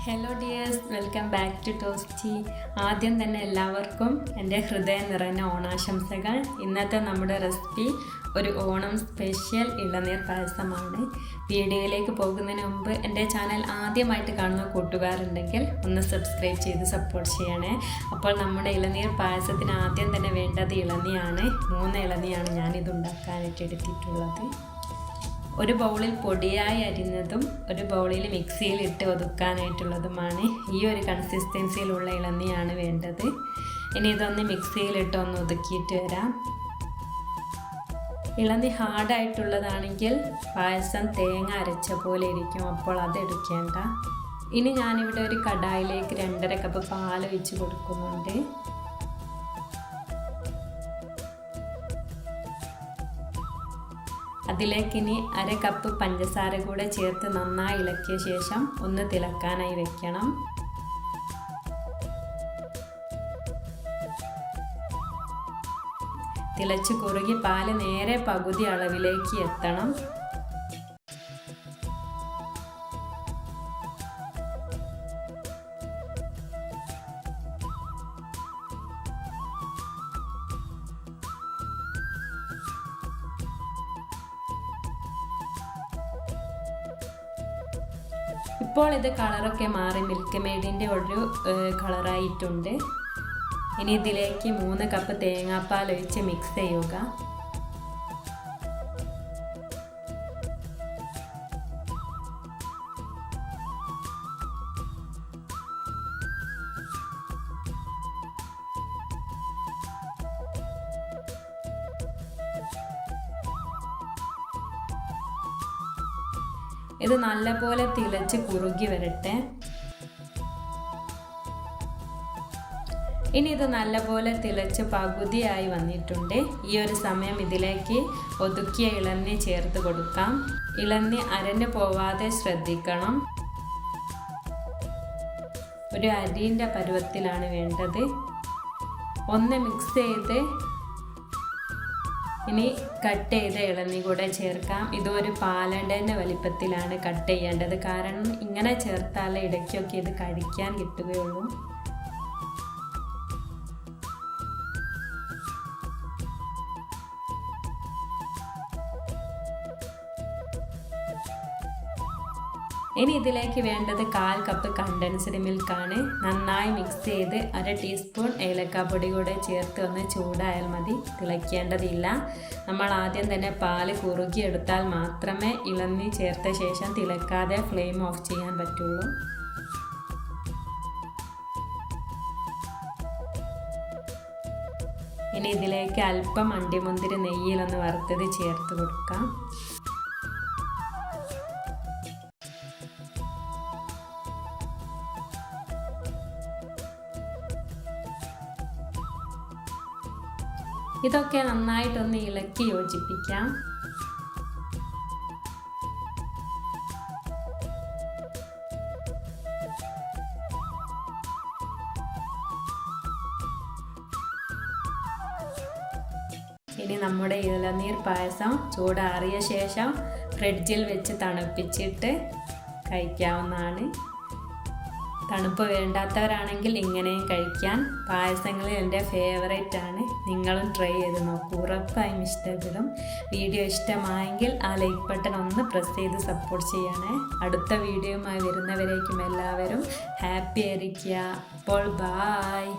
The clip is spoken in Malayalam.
Hello dears, welcome back to Toasty. ആദ്യം തന്നെ എല്ലാവർക്കും എൻ്റെ ഹൃദയം നിറഞ്ഞ ഓണാശംസകൾ. ഇന്നത്തെ നമ്മുടെ റെസിപ്പി ഒരു ഓണം സ്പെഷ്യൽ ഇളനീർ പായസമാണ്. വീഡിയോയിലേക്ക് പോകുന്നതിന് മുമ്പ് എൻ്റെ ചാനൽ ആദ്യമായിട്ട് കാണുന്ന കൂട്ടുകാരുണ്ടെങ്കിൽ ഒന്ന് സബ്സ്ക്രൈബ് ചെയ്ത് സപ്പോർട്ട് ചെയ്യണേ. അപ്പോൾ നമ്മുടെ ഇളനീർ പായസത്തിന് ആദ്യം തന്നെ വേണ്ടത് ഇളനിയാണ്. 3 ഇളനിയാണ് ഞാനിത് ഉണ്ടാക്കാനായിട്ട് എടുത്തിട്ടുള്ളത്. ഒരു ബൗളിൽ പൊടിയായി അരിഞ്ഞതും ഒരു ബൗളിൽ മിക്സിയിൽ ഇട്ട് ഒതുക്കാനായിട്ടുള്ളതുമാണ്. ഈ ഒരു കൺസിസ്റ്റൻസിയിലുള്ള ഇളനിയാണ് വേണ്ടത്. ഇനി ഇതൊന്ന് മിക്സിയിലിട്ട് ഒന്ന് ഒതുക്കിയിട്ട് വരാം. ഇളനി ഹാർഡായിട്ടുള്ളതാണെങ്കിൽ പായസം തേങ്ങ അരച്ച പോലെ ഇരിക്കും, അപ്പോൾ അത് എടുക്കേണ്ട. ഇനി ഞാനിവിടെ ഒരു കടായിലേക്ക് 2.5 കപ്പ് പാൽ ഒഴിച്ച് കൊടുക്കുന്നുണ്ട്. അതിലേക്ക് ഇനി 1/2 കപ്പ് പഞ്ചസാര കൂടെ ചേർത്ത് നന്നായി ഇളക്കിയ ശേഷം ഒന്ന് തിളക്കാനായി വെക്കണം. തിളച്ച് കുറുകി പാല് നേരെ പകുതി അളവിലേക്ക് എത്തണം. ഇപ്പോൾ ഇത് കളറൊക്കെ മാറി മിൽക്ക് മെയ്ഡിൻ്റെ ഒരു കളറായിട്ടുണ്ട്. ഇനി ഇതിലേക്ക് 3 കപ്പ് തേങ്ങാപ്പാൽ ഒഴിച്ച് മിക്സ് ചെയ്യുക. ഇത് നല്ലപോലെ തിളച്ച് കുറുകി വരട്ടെ. ഇനി ഇത് നല്ലപോലെ തിളച്ച് പകുതിയായി വന്നിട്ടുണ്ട്. ഈ ഒരു സമയം ഇതിലേക്ക് ഒതുക്കിയ ഇളന്നി ചേർത്ത് കൊടുക്കാം. ഇളന്നി അരഞ്ഞു പോവാതെ ശ്രദ്ധിക്കണം. ഒരു അരിൻ്റെ പരുവത്തിലാണ് വേണ്ടത്. ഒന്ന് മിക്സ് ചെയ്ത് ഇനി കട്ട് ചെയ്ത ഇളന്നി കൂടെ ചേർക്കാം. ഇതൊരു പാലടേൻ്റെ വലിപ്പത്തിലാണ് കട്ട് ചെയ്യേണ്ടത്, കാരണം ഇങ്ങനെ ചേർത്താലേ ഇടയ്ക്കൊക്കെ ഇത് കഴിക്കാൻ കിട്ടുകയുള്ളൂ. ഇനി ഇതിലേക്ക് വേണ്ടത് 1/4 കപ്പ് കണ്ടൻസ്ഡ് മിൽക്കാണ്. നന്നായി മിക്സ് ചെയ്ത് 1/2 ടീസ്പൂൺ ഏലക്കാപ്പൊടി കൂടെ ചേർത്ത് ഒന്ന് ചൂടായാൽ മതി, തിളയ്ക്കേണ്ടതില്ല. നമ്മൾ ആദ്യം തന്നെ പാല് കുറുകിയെടുത്താൽ മാത്രമേ ഇളന്നി ചേർത്ത ശേഷം തിളക്കാതെ ഫ്ലെയിം ഓഫ് ചെയ്യാൻ പറ്റുള്ളൂ. ഇനി ഇതിലേക്ക് അല്പം അണ്ടിമുന്തിരി നെയ്യിലൊന്ന് വറുത്തത് ചേർത്ത് കൊടുക്കാം. ഇതൊക്കെ നന്നായിട്ടൊന്ന് ഇളക്കി യോജിപ്പിക്കാം. ഇനി നമ്മുടെ ഇളനീർ പായസം ചൂടാറിയ ശേഷം ഫ്രിഡ്ജിൽ വെച്ച് തണുപ്പിച്ചിട്ട് കഴിക്കാവുന്നതാണ്. തണുപ്പ് വേണ്ടാത്തവരാണെങ്കിൽ ഇങ്ങനെയും കഴിക്കാൻ. പായസങ്ങളിൽ എൻ്റെ ഫേവറേറ്റ് ആണ്. നിങ്ങളും ട്രൈ ചെയ്ത് നോക്കൂ, ഉറപ്പായും ഇഷ്ടപ്പെടും. വീഡിയോ ഇഷ്ടമായെങ്കിൽ ആ ലൈക്ക് ബട്ടൺ ഒന്ന് പ്രസ് ചെയ്ത് സപ്പോർട്ട് ചെയ്യണേ. അടുത്ത വീഡിയോയുമായി വരുന്നവരേക്കും എല്ലാവരും ഹാപ്പി ആയിരിക്കുക. അപ്പോൾ ബായ്.